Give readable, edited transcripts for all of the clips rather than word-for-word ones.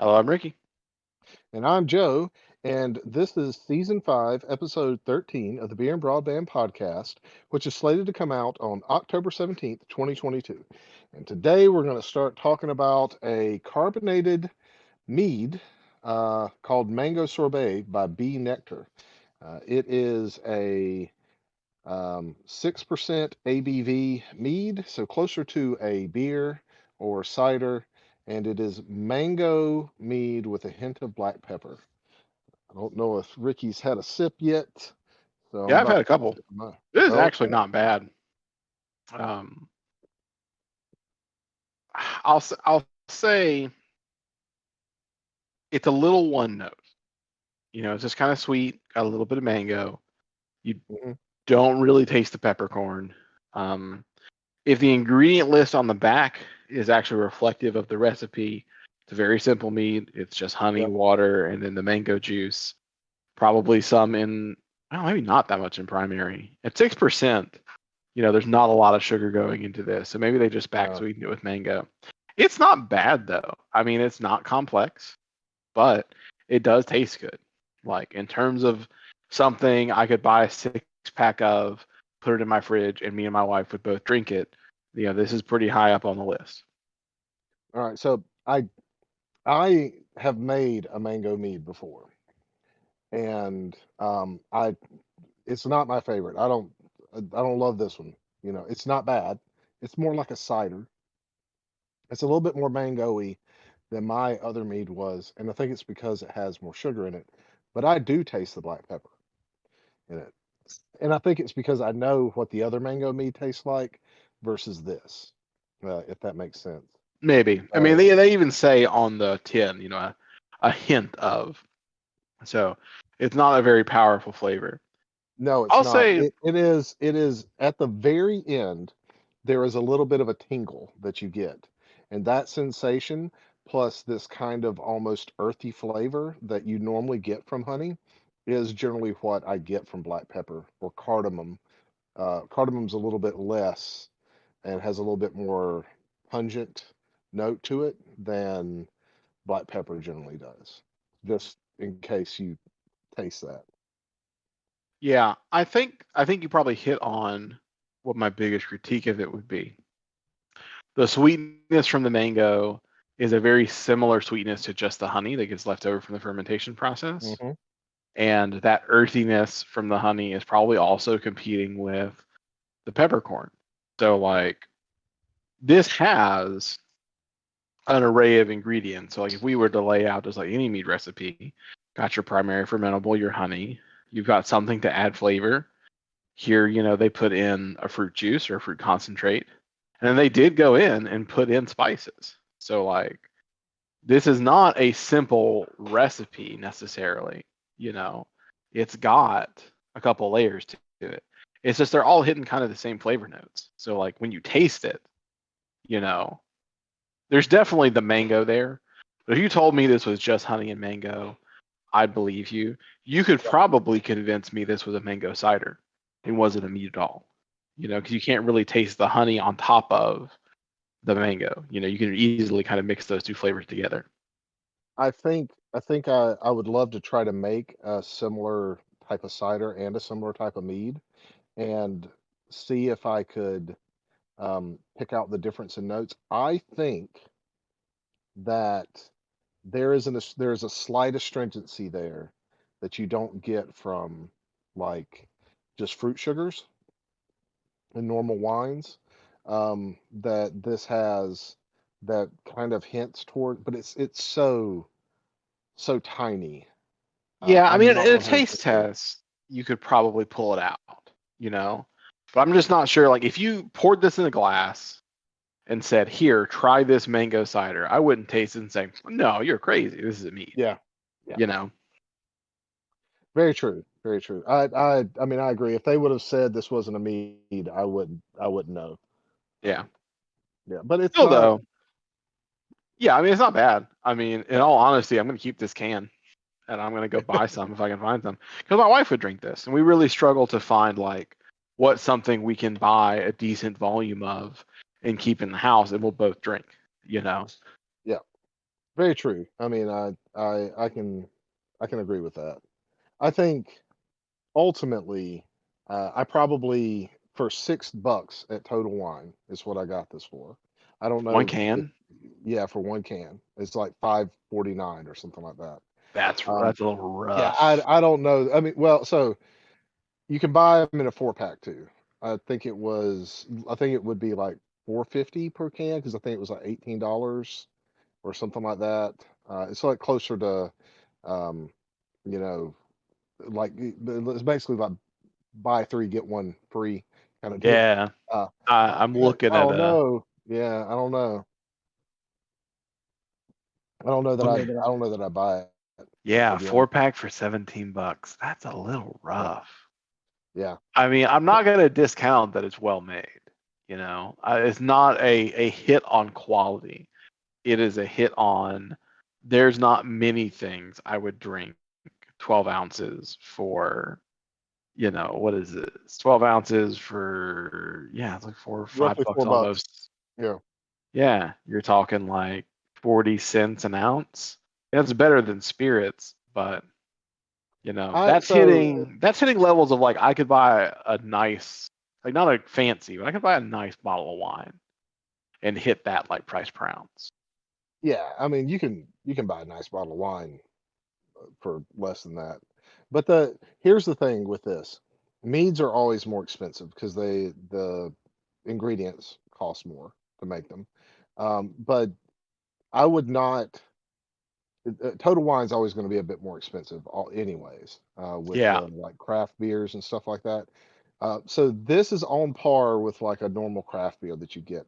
Hello, I'm Ricky. And I'm Joe, and this is Season 5, Episode 13 of the Beer and Broadband Podcast, which is slated to come out on October 17th, 2022. And today we're going to start talking about a carbonated mead called Mango Sorbet by B Nektar. It is a 6% ABV mead, so closer to a beer or cider, and it is mango mead with a hint of black pepper. I don't know if Ricky's had a sip yet, so I'm Yeah, I've had about a to couple. sip mine. This is actually Okay. not bad. Um, I'll say it's a little one note. It's just kind of sweet, got a little bit of mango. You Hmm. don't really taste the peppercorn. Um, if the ingredient list on the back is actually reflective of the recipe, it's a very simple mead. It's just honey, Yep. water, and then the mango juice. Probably some in, well, maybe not that much in primary. At 6%, there's not a lot of sugar going into this. So maybe they just back No. sweeten it with mango. It's not bad though. I mean, it's not complex, but it does taste good. Like in terms of something I could buy a 6 pack of, put it in my fridge, and me and my wife would both drink it. This is pretty high up on the list. All right. So I have made a mango mead before, and I it's not my favorite. I don't love this one. It's not bad. It's more like a cider. It's a little bit more mango-y than my other mead was, and I think it's because it has more sugar in it. But I do taste the black pepper in it. And I think it's because I know what the other mango mead tastes like versus this, if that makes sense. Maybe. I mean, Uh, they even say on the tin, a hint of. So it's not a very powerful flavor. no, it's I'll not. say, It is at the very end, there is a little bit of a tingle that you get. And that sensation plus this kind of almost earthy flavor that you normally get from honey is generally what I get from black pepper or cardamom. Cardamom's a little bit less and has a little bit more pungent note to it than black pepper generally does. Just in case you taste that. yeah, I think you probably hit on what my biggest critique of it would be. The sweetness from the mango is a very similar sweetness to just the honey that gets left over from the fermentation process. Hmm. And that earthiness from the honey is probably also competing with the peppercorn. So like this has an array of ingredients. So like if we were to lay out just like any mead recipe, got your primary fermentable, your honey, you've got something to add flavor. Here, they put in a fruit juice or a fruit concentrate. And then they did go in and put in spices. So like this is not a simple recipe necessarily, you know. It's got a couple layers to it. It's just they're all hitting kind of the same flavor notes. So like when you taste it, you know, there's definitely the mango there. But if you told me this was just honey and mango, I'd believe you. You could probably convince me this was a mango cider. It wasn't a meat at all. Because you can't really taste the honey on top of the mango. You can easily kind of mix those two flavors together. I think I would love to try to make a similar type of cider and a similar type of mead and see if I could pick out the difference in notes. I think that there is a slight astringency there that you don't get from like just fruit sugars in normal wines. That this has that kind of hints toward, but it's so tiny. Yeah, I I'm mean, not in a taste 100% sure. test, you could probably pull it out, you know? But I'm just not sure. Like, if you poured this in a glass and said, here, try this mango cider, I wouldn't taste it and say, no, you're crazy. This is a mead, Yeah, yeah, you know? very true, very true. I mean, I agree. If they would have said this wasn't a mead, I wouldn't know. Yeah. Yeah, but it's Still, not. though, yeah, I mean, it's not bad. I mean, in all honesty, I'm going to keep this can and I'm going to go buy some if I can find some. Because my wife would drink this. And we really struggle to find, like, what's something we can buy a decent volume of and keep in the house and we'll both drink, you know? Yeah, Very true. I mean, I can agree with that. I think ultimately, I probably for $6 at Total Wine is what I got this for. I don't One know if can. yeah, for one can. It's like 5.49 or something like that. That's Um, a little yeah, rough. I don't know. I mean, well, so you can buy them in a 4 pack too. I think it would be like 4.50 per can because I think it was like $18 or something like that. It's like closer to, um, you know, like it's basically like buy three get one free kind of deal. Yeah, Uh, I'm but looking I at don't a know. Yeah, I don't know. look. I don't know that I buy it. Yeah, I'll be honest. 4 pack for $17. That's a little Yeah, rough. yeah. I mean, I'm not gonna discount that it's well made. It's not a hit on quality. It is a hit on. There's not many things I would drink 12 ounces for. What is it? It's 12 ounces for, yeah, it's like 4 or 5 Roughly bucks $4. almost. Yeah. Yeah, you're talking like 40 cents an ounce. That's better than spirits, but I that's so hitting levels of like I could buy a nice, like not a fancy, but I could buy a nice bottle of wine and hit that like price per ounce. yeah, I mean you can buy a nice bottle of wine for less than that. But the here's the thing with this. Meads are always more expensive because the ingredients cost more to make them. But I would not Total Wine's always going to be a bit more expensive anyways, with Yeah, the like craft beers and stuff like that. So this is on par with like a normal craft beer that you get.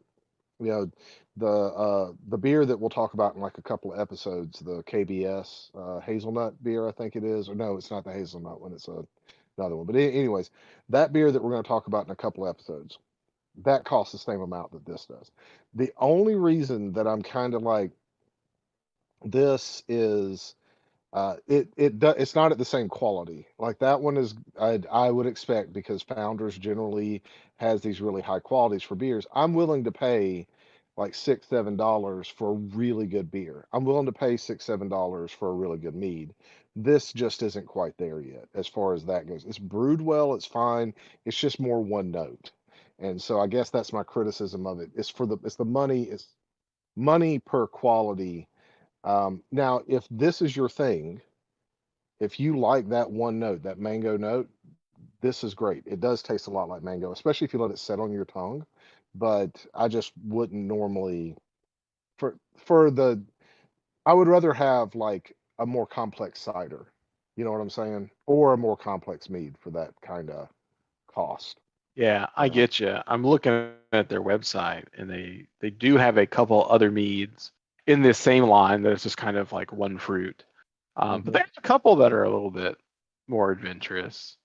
You know, the beer that we'll talk about in like a couple of episodes, the KBS hazelnut beer, I think it is, or no, it's not the hazelnut one, it's another one. But anyways, that beer that we're going to talk about in a couple of episodes, that costs the same amount that this does. The only reason that I'm kind of like this is it's not at the same quality. Like that one is, I would expect because Founders generally has these really high qualities for beers. I'm willing to pay like $6, $7 for a really good beer. I'm willing to pay $6, $7 for a really good mead. This just isn't quite there yet as far as that goes. It's brewed well, it's fine. It's just more one note. And so I guess that's my criticism of it. It's the money, it's money per quality. Now, if this is your thing, if you like that one note, that mango note, this is great. It does taste a lot like mango, especially if you let it set on your tongue. But I just wouldn't normally for the I would rather have like a more complex cider. You know what I'm saying? Or a more complex mead for that kind of cost. yeah, You I know? get you. I'm looking at their website, and they do have a couple other meads in this same line that is just kind of like one fruit. But Hmm. there's a couple that are a little bit more adventurous.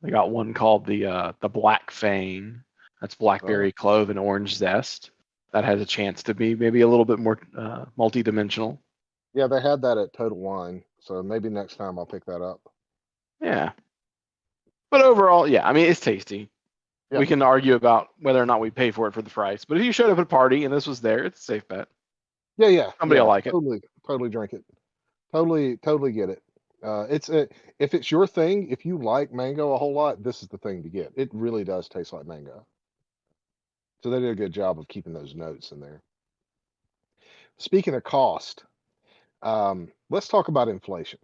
They got one called the Black Fang. That's Oh, blackberry clove and orange zest. That has a chance to be maybe a little bit more multi-dimensional. yeah, they had that at Total Wine, so maybe next time I'll pick that up. Yeah, but overall, yeah, I mean it's tasty. Yeah, We can argue about whether or not we pay for it for the price, but if you showed up at a party and this was there, it's a safe bet. yeah, yeah, Somebody will yeah. like it. Totally drink it. Totally get it. If it's your thing, if you like mango a whole lot, this is the thing to get. It really does taste like mango. So they did a good job of keeping those notes in there. Speaking of cost, let's talk about inflation.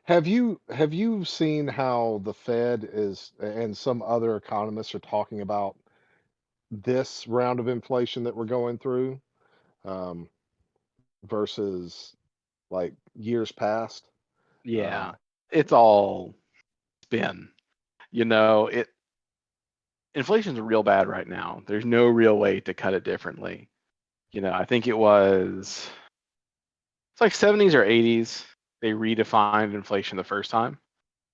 Have you seen how the Fed is and some other economists are talking about this round of inflation that we're going through, um, versus like years past? Yeah, Um, it's all spin. It inflation's real bad right now. There's no real way to cut it differently. I think it's like 70s or 80s. They redefined inflation the first time,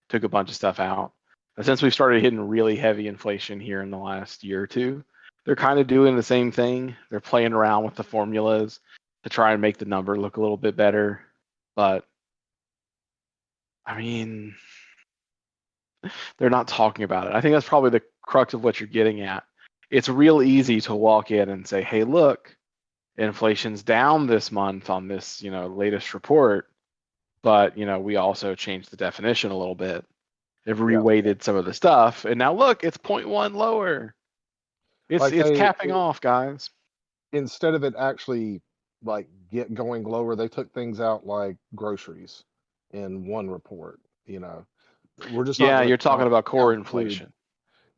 took a bunch of stuff out. But since we've started hitting really heavy inflation here in the last year or two, they're kind of doing the same thing. They're playing around with the formulas to try and make the number look a little bit better. But I mean, they're not talking about it. I think that's probably the crux of what you're getting at. It's real easy to walk in and say, hey, look, inflation's down this month on this, latest report, but, we also changed the definition a little bit. They've Yeah. reweighted some of the stuff, and now look, it's 0.1 lower. It's Like it's capping off, guys. instead of it actually like get going lower, they took things out like groceries in one report. We're just not Yeah, going to you're talking about core count food. inflation.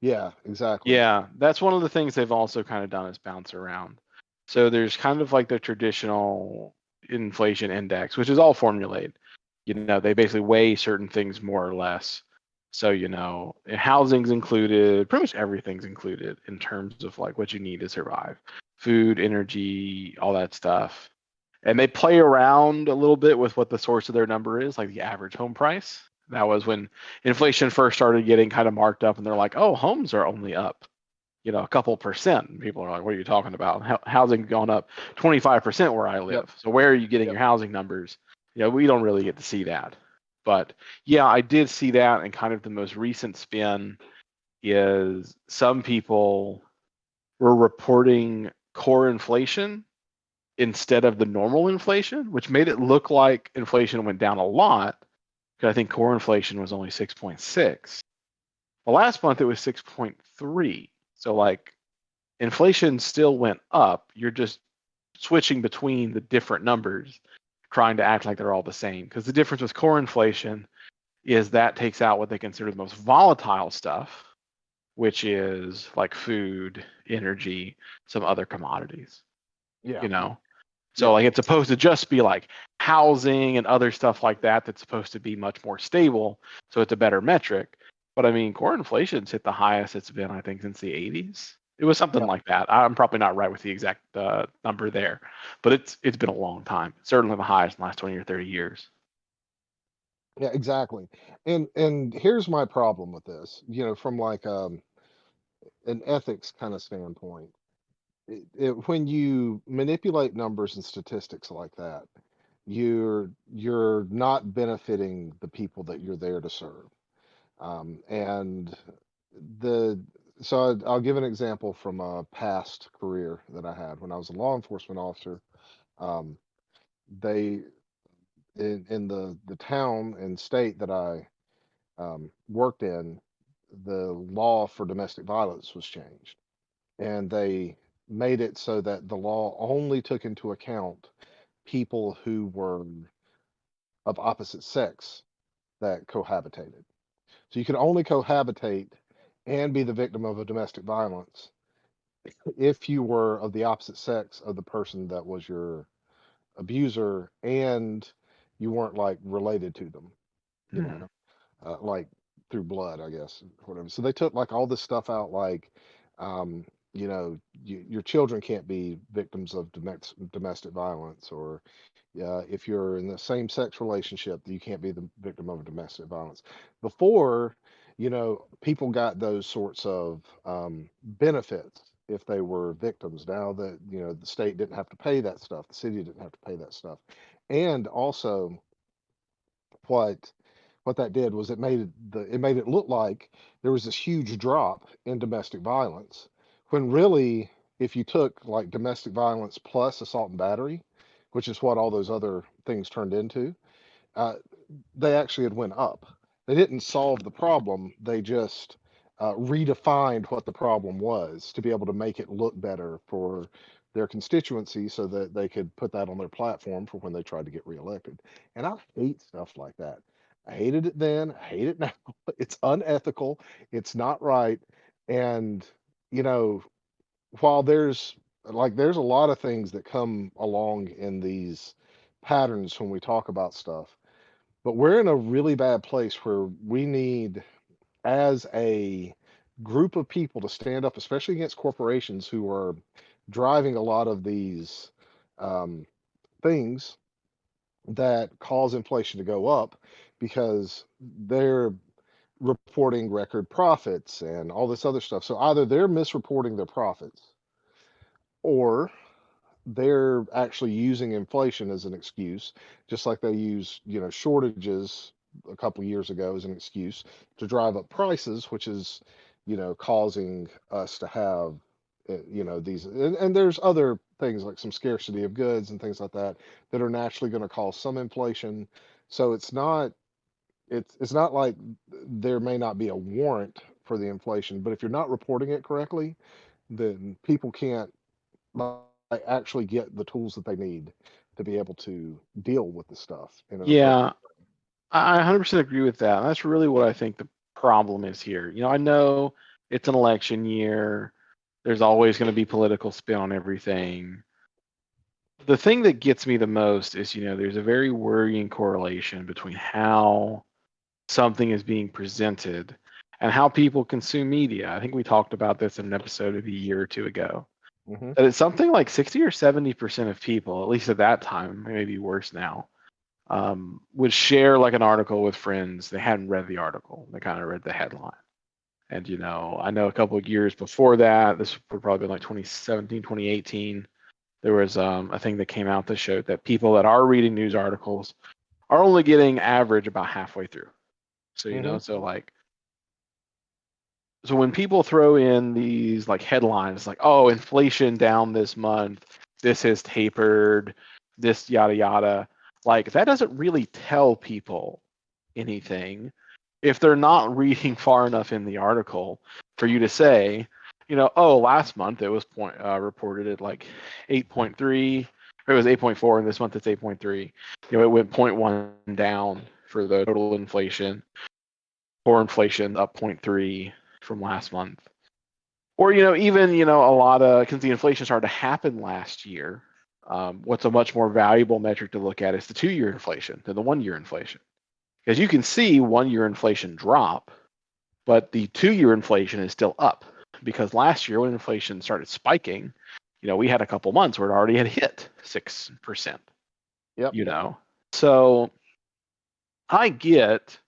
Yeah, exactly. Yeah, that's one of the things they've also kind of done is bounce around. So there's kind of like the traditional inflation index, which is all formulated. They basically weigh certain things more or less. So, housing's included, pretty much everything's included in terms of like what you need to survive. Food, energy, all that stuff. And they play around a little bit with what the source of their number is, like the average home price. That was when inflation first started getting kind of marked up, and they're like, "Oh, homes are only up, a couple percent." And people are like, "What are you talking about? Housing's gone up 25% where I Yep. live. So where are you getting Yep. your housing numbers?" We don't really get to see that. But yeah, I did see that, and kind of the most recent spin is some people were reporting core inflation instead of the normal inflation, which made it look like inflation went down a lot. Because I think core inflation was only 6.6. The last month it was 6.3. So like inflation still went up. You're just switching between the different numbers, trying to act like they're all the same. Because the difference with core inflation is that takes out what they consider the most volatile stuff, which is like food, energy, some other commodities. Yeah. You know, so Yep. like it's supposed to just be like housing and other stuff like that that's supposed to be much more stable. So it's a better metric. But I mean, core inflation's hit the highest it's been, I think, since the 80s. It was something Yep. like that. I'm probably not right with the exact number there, but it's been a long time. Certainly the highest in the last 20 or 30 years. Yeah, exactly. And here's my problem with this, from like an ethics kind of standpoint. When you manipulate numbers and statistics like that, you're not benefiting the people that you're there to serve. And the so I'll give an example from a past career that I had when I was a law enforcement officer. Um, they in the town and state that I worked in, the law for domestic violence was changed, and they made it so that the law only took into account people who were of opposite sex that cohabitated. So you could only cohabitate and be the victim of a domestic violence if you were of the opposite sex of the person that was your abuser and you weren't like related to them, you know, Hmm. like through blood, I guess, whatever. So they took like all this stuff out, like, um, your children can't be victims of domestic violence, or if you're in the same sex relationship, you can't be the victim of domestic violence. Before, people got those sorts of benefits if they were victims. Now that, the state didn't have to pay that stuff, the city didn't have to pay that stuff. And also, what what that did was it made it look like there was this huge drop in domestic violence, when really, if you took like domestic violence plus assault and battery, which is what all those other things turned into, uh, they actually had went up. They didn't solve the problem. They just redefined what the problem was to be able to make it look better for their constituency, so that they could put that on their platform for when they tried to get reelected. And I hate stuff like that. I hated it then. I hate it now. It's unethical. It's not right. And you know, while there's a lot of things that come along in these patterns when we talk about stuff, but we're in a really bad place where we need, as a group of people, to stand up, especially against corporations who are driving a lot of these um, things that cause inflation to go up, because they're reporting record profits and all this other stuff. So either they're misreporting their profits, or they're actually using inflation as an excuse, just like they use, shortages a couple of years ago as an excuse to drive up prices, which is, causing us to have, these, and there's other things like some scarcity of goods and things like that that are naturally going to cause some inflation. So it's not like there may not be a warrant for the inflation, but if you're not reporting it correctly, then people can't like actually get the tools that they need to be able to deal with the stuff in an Yeah, appropriate I 100% agree with that. That's really what I think the problem is here. I know it's an election year. There's always going to be political spin on everything. The thing that gets me the most is, there's a very worrying correlation between how something is being presented and how people consume media. I think we talked about this in an episode of a year or two ago. way. That it's something like 60 or 70% of people, at least at that time, it may be worse now, would share like an article with friends. They hadn't read the article. They kind of read the headline. And, I know a couple of years before that, this would probably be like 2017, 2018, there was a thing that came out that showed that people that are reading news articles are only getting average about halfway through. So, Hmm. so when people throw in these like headlines like, oh, inflation down this month, this has tapered, this yada yada, like that doesn't really tell people anything if they're not reading far enough in the article for you to say, oh, last month it was reported at like 8.3, or it was 8.4, and this month it's 8.3. It went 0.1 down for the total inflation. Core inflation up 0.3 from last month. Or, even, a lot of, because the inflation started to happen last year, what's a much more valuable metric to look at is the 2-year inflation than the 1-year inflation. Because you can see 1-year inflation drop, but the 2-year inflation is still up. Because last year when inflation started spiking, we had a couple months where it already had hit 6%. Yep. So I get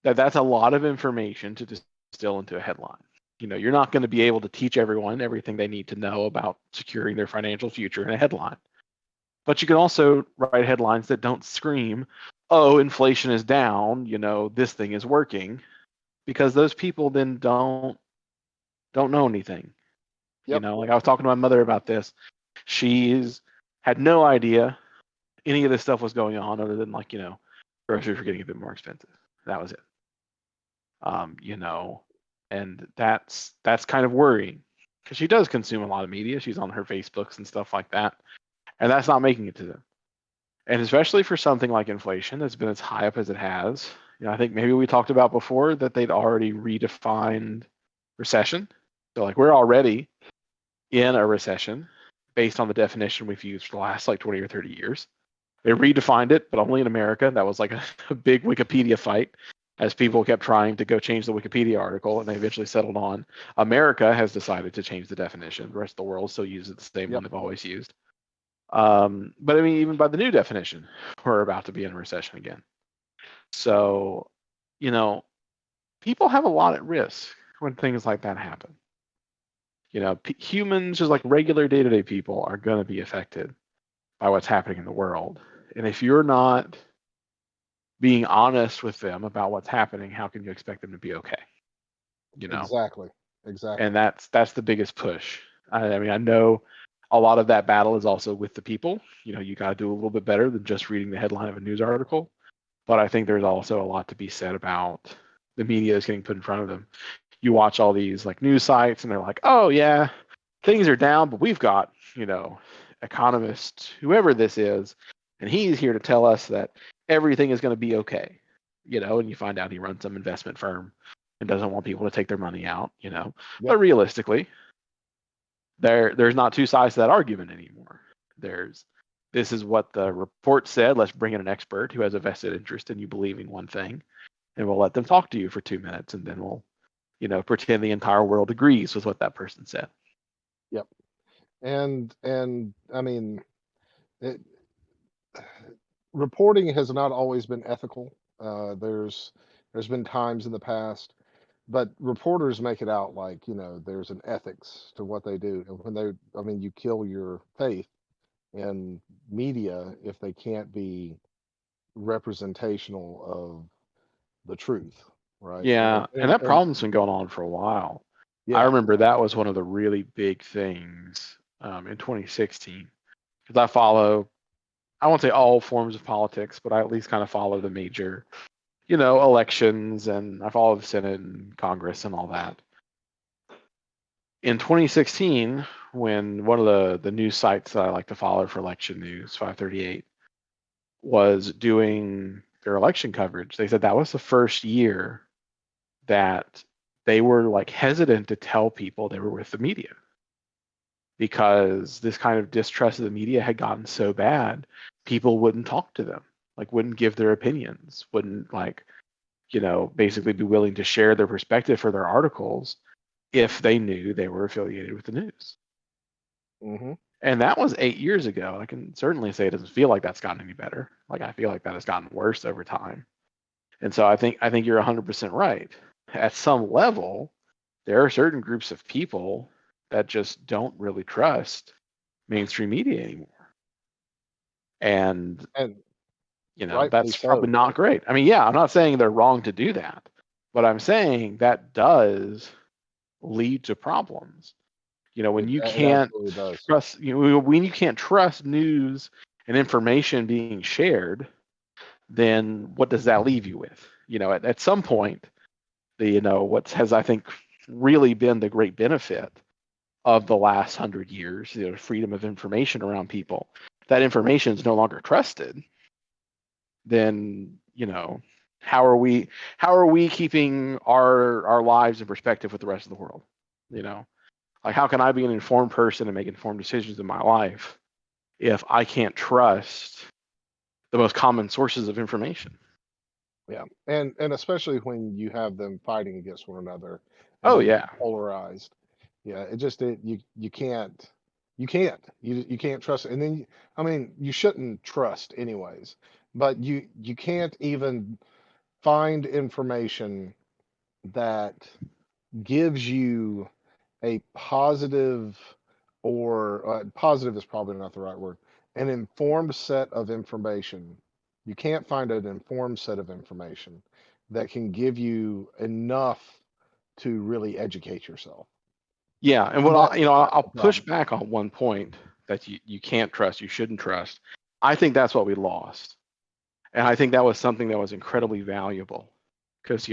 that that's a lot of information to distill into a headline. You're not going to be able to teach everyone everything they need to know about securing their financial future in a headline. But you can also write headlines that don't scream, oh, inflation is down, this thing is working, because those people then don't know anything. Yep. Like I was talking to my mother about this. She's had no idea any of this stuff was going on other than like, groceries were getting a bit more expensive. That was it. And that's kind of worrying because she does consume a lot of media. She's on her Facebooks and stuff like that, and that's not making it to them. And especially for something like inflation that's been as high up as it has, I think maybe we talked about before that they'd already redefined recession. So like we're already in a recession based on the definition we've used for the last like 20 or 30 years. They redefined it, but only in America. That was like a big Wikipedia fight as people kept trying to go change the Wikipedia article, and they eventually settled on America has decided to change the definition. The rest of the world still uses the same one Yep. they've always used. But I mean, even by the new definition, we're about to be in a recession again. So, people have a lot at risk when things like that happen. Humans, just like regular day-to-day people, are going to be affected by what's happening in the world. And if you're not being honest with them about what's happening, how can you expect them to be okay? Exactly. And Exactly. that's the biggest push. I mean, I know a lot of that battle is also with the people. You got to do a little bit better than just reading the headline of a news article. But I think there's also a lot to be said about the media that's getting put in front of them. You watch all these like news sites and they're like, oh yeah, things are down, but we've got, economist, whoever this is, and he's here to tell us that everything is going to be okay. And you find out he runs some investment firm and doesn't want people to take their money out. Yep. But realistically, there's not two sides to that argument anymore. This is what the report said. Let's bring in an expert who has a vested interest in you believing one thing, and we'll let them talk to you for 2 minutes, and then we'll, pretend the entire world agrees with what that person said. Yep. And I mean, it, reporting has not always been ethical. There's been times in the past, but reporters make it out like there's an ethics to what they do, and when I mean, you kill your faith in media if they can't be representational of the truth, right? Yeah, and that And problem's been going on for a while. I yeah, remember that was one of the really big things in 2016 because I follow, I won't say all forms of politics, but I at least kind of follow the major, elections, and I follow the Senate and Congress and all that. In 2016, when one of the news sites that I like to follow for election news, 538, was doing their election coverage, they said that was the first year that they were like hesitant to tell people they were with the media because this kind of distrust of the media had gotten so bad, people wouldn't talk to them, like wouldn't give their opinions, wouldn't like, basically be willing to share their perspective for their articles if they knew they were affiliated with the news. Mm-hmm. And that was 8 years ago. I can certainly say it doesn't feel like that's gotten any better. Like I feel like that has gotten worse over time. And so I think you're 100% right. At some level, there are certain groups of people that just don't really trust mainstream media anymore. And, And rightfully that's probably so. not great. I mean, yeah, I'm not saying they're wrong to do that, but I'm saying that does lead to problems. When you It can't absolutely does. trust, when you can't trust news and information being shared, then what does that leave you with? At some point, what has, I think, really been the great benefit of the last 100 years, freedom of information around people, that information is no longer trusted, then, how are we keeping our lives in perspective with the rest of the world? Like, how can I be an informed person and make informed decisions in my life if I can't trust the most common sources of information? Yeah, and especially when you have them fighting against one another and Oh they're yeah. polarized. Yeah, you can't you can't trust. And then I mean, you shouldn't trust anyways, but you can't even find information that gives you a positive, or positive is probably not the right word, an informed set of information. You can't find an informed set of information that can give you enough to really educate yourself. Yeah, and And what that's I'll the push problem. back on one point that you can't trust, you shouldn't trust. I think that's what we lost. And I think that was something that was incredibly valuable because,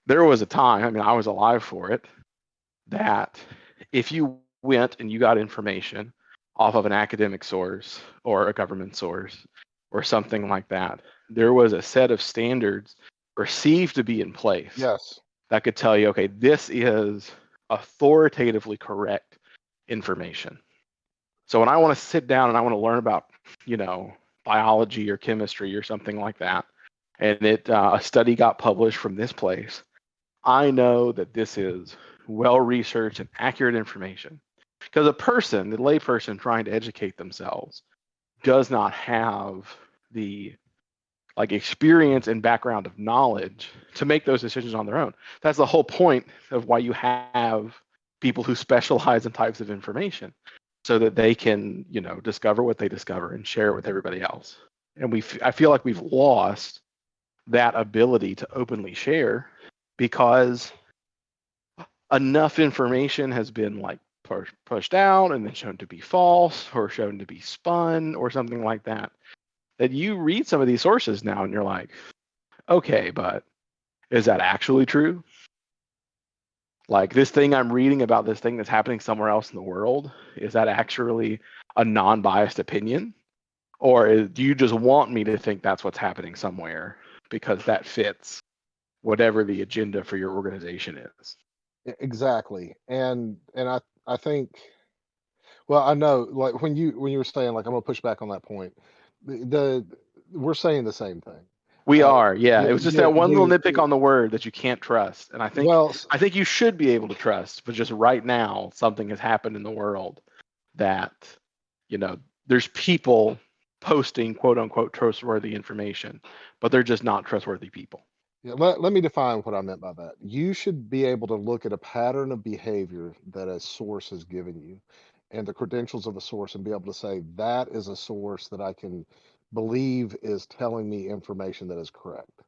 there was a time, I mean, I was alive for it, that if you went and you got information off of an academic source or a government source or something like that, there was a set of standards perceived to be in place Yes. that could tell you, okay, this is authoritatively correct information. So when I want to sit down and I want to learn about, biology or chemistry or something like that, and a study got published from this place, I know that this is well researched and accurate information. Because the layperson trying to educate themselves, does not have the like experience and background of knowledge to make those decisions on their own. That's the whole point of why you have people who specialize in types of information, so that they can, discover what they discover and share it with everybody else. And I feel like we've lost that ability to openly share because enough information has been like pushed out and then shown to be false or shown to be spun or something like that, that you read some of these sources now and you're like, okay, but is that actually true? Like, this thing I'm reading about this thing that's happening somewhere else in the world, is that actually a non-biased opinion? Or do you just want me to think that's what's happening somewhere because that fits whatever the agenda for your organization is? Exactly. And I think, well, I know, like when you were saying, like, I'm gonna push back on that point. The we're saying the same thing. We Uh, are, yeah. It you was just you that one little you, nitpick on the word that you can't trust, and I think well, I think you should be able to trust, but just right now something has happened in the world that, there's people posting quote unquote trustworthy information, but they're just not trustworthy people. yeah, let me define what I meant by that. You should be able to look at a pattern of behavior that a source has given you and the credentials of a source and be able to say that is a source that I can believe is telling me information that is correct.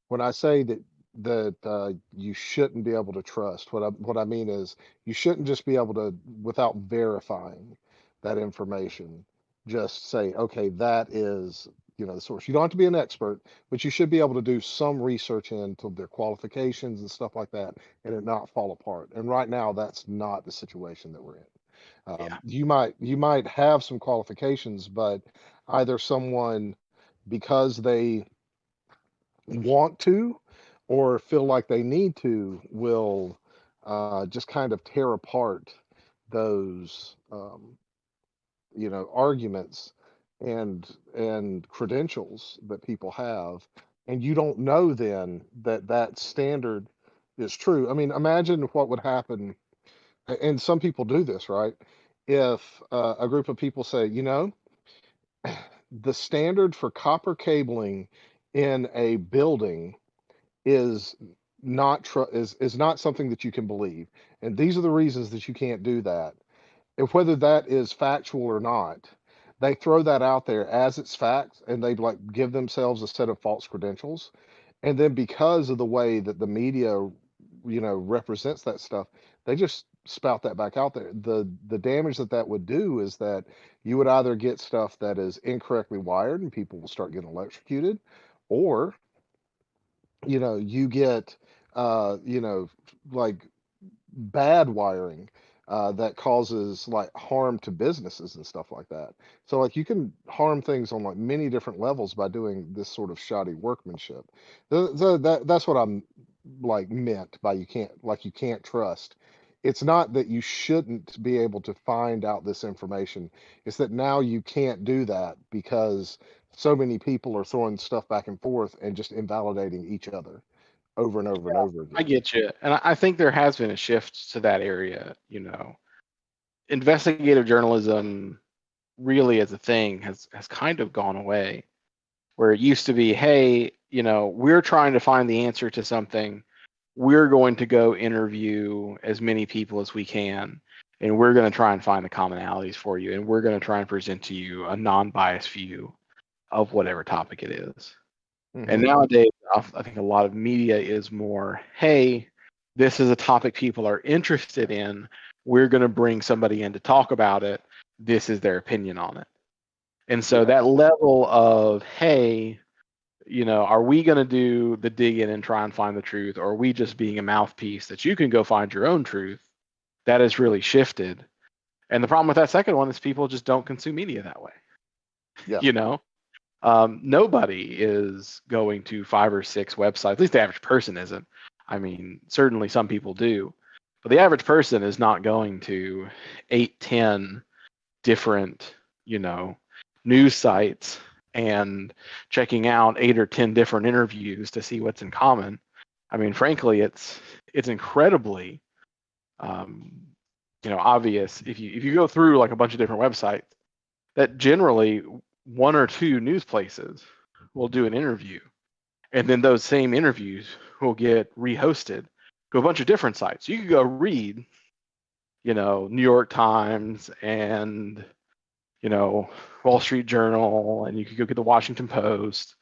When I say that that you shouldn't be able to trust. What I mean is you shouldn't just be able to, without verifying that information, just say, okay, that is, the source. You don't have to be an expert, but you should be able to do some research into their qualifications and stuff like that, and it not fall apart. And right now, that's not the situation that we're in. Yeah. You might have some qualifications, but either someone, because they want to or feel like they need to, will just kind of tear apart those arguments and credentials that people have, and you don't know then that that standard is true. I mean, imagine what would happen, and some people do this, right? If a group of people say, the standard for copper cabling in a building is is not something that you can believe, and these are the reasons that you can't do that. And whether that is factual or not, they throw that out there as it's fact, and they like give themselves a set of false credentials. And then because of the way that the media, represents that stuff, they just spout that back out there. The damage that that would do is that you would either get stuff that is incorrectly wired and people will start getting electrocuted, or you get like bad wiring that causes like harm to businesses and stuff like that. So like you can harm things on like many different levels by doing this sort of shoddy workmanship. That's what I'm like meant by you can't trust. It's not that you shouldn't be able to find out this information. It's that now you can't do that because so many people are throwing stuff back and forth and just invalidating each other over and over and over I again. get you. And I think there has been a shift to that area. Investigative journalism really as a thing has kind of gone away, where it used to be, hey, we're trying to find the answer to something. We're going to go interview as many people as we can, and we're going to try and find the commonalities for you, and we're going to try and present to you a non-biased view of whatever topic it is. And Hmm. nowadays, I think a lot of media is more, hey, this is a topic people are interested in. We're going to bring somebody in to talk about it. This is their opinion on it. And so Yeah. that level of, hey, are we going to do the digging and try and find the truth, or are we just being a mouthpiece that you can go find your own truth? That has really shifted. And the problem with that second one is people just don't consume media that way. Yeah. you know, Nobody is going to 5 or 6 websites. At least the average person isn't. I mean, certainly some people do, but the average person is not going to 8, 10 different, news sites and checking out 8 or 10 different interviews to see what's in common. I mean, frankly, it's incredibly, obvious if you go through like a bunch of different websites that generally one or two news places will do an interview, and then those same interviews will get rehosted to a bunch of different sites. You could go read, New York Times and, Wall Street Journal, and you could go get the Washington Post,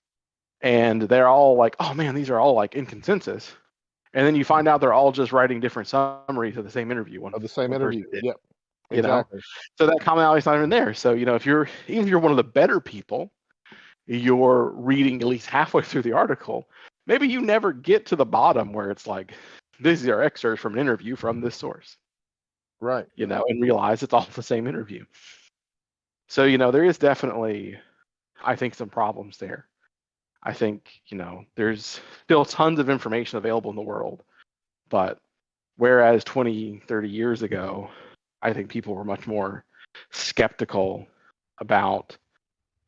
and they're all like, oh man, these are all like in consensus. And then you find out they're all just writing different summaries of the same interview Of the same one person interview. did, Yep. you know? Exactly. So that commonality is not even there. So, even if you're one of the better people, you're reading at least halfway through the article, maybe you never get to the bottom where it's like, these are excerpts from an interview from this source, Right. and realize it's all the same interview. So, there is definitely, I think, some problems there. I think, there's still tons of information available in the world, but whereas 20, 30 years ago, I think people were much more skeptical about,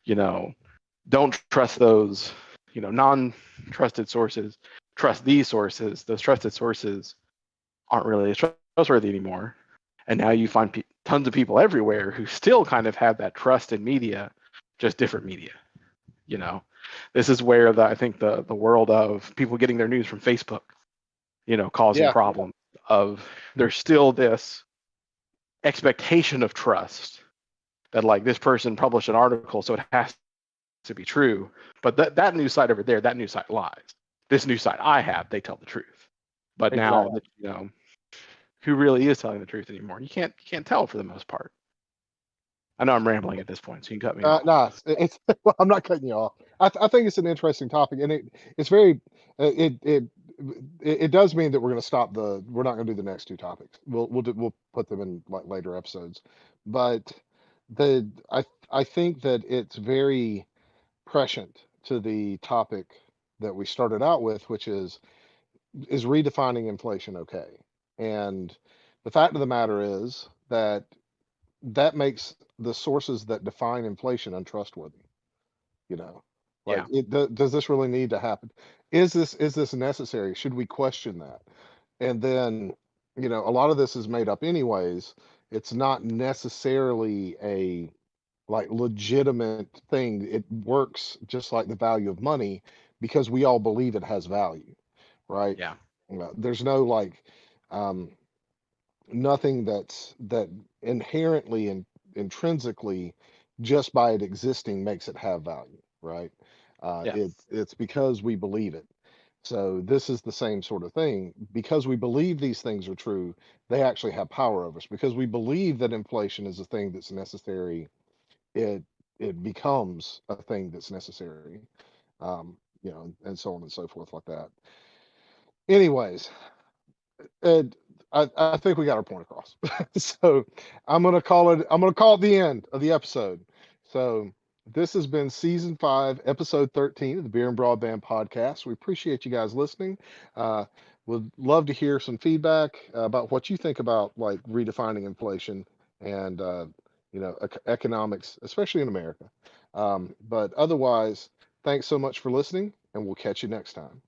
don't trust those, non-trusted sources. Trust these sources. Those trusted sources aren't really trustworthy anymore. And now you find tons of people everywhere who still kind of have that trust in media, just different media. You know, this is where I think the world of people getting their news from Facebook, causing Yeah. problems. Of there's still this expectation of trust that like this person published an article, so it has to be true. But that news site over there, that news site lies. this new side I have, they tell the truth. But now Exactly. that who really is telling the truth anymore, you can't tell for the most part. I know I'm rambling at this point, so you can cut me off. No, well, I'm not cutting you off. I think it's an interesting topic, and it's very it does mean that we're going to stop we're not going to do the next two topics. We'll put them in like later episodes, but I think that it's very prescient to the topic that we started out with, which is redefining inflation okay? And the fact of the matter is that that makes the sources that define inflation untrustworthy. You know, like Yeah, does this really need to happen? Is this necessary? Should we question that? And then, a lot of this is made up anyways. It's not necessarily a like legitimate thing. It works just like the value of money because we all believe it has value, right? yeah, There's no like um, nothing that inherently and intrinsically just by it existing makes it have value, right? yeah, It's because we believe it. So this is the same sort of thing. Because we believe these things are true, they actually have power over us. Because we believe that inflation is a thing that's necessary, it it becomes a thing that's necessary. And so on and so forth like that. Anyways, Ed, I think we got our point across. So I'm gonna call it the end of the episode. So this has been season 5, episode 13 of the Beer and Broadband podcast. We appreciate you guys listening. Would love to hear some feedback about what you think about like redefining inflation and economics, especially in America. But otherwise, thanks so much for listening, and we'll catch you next time.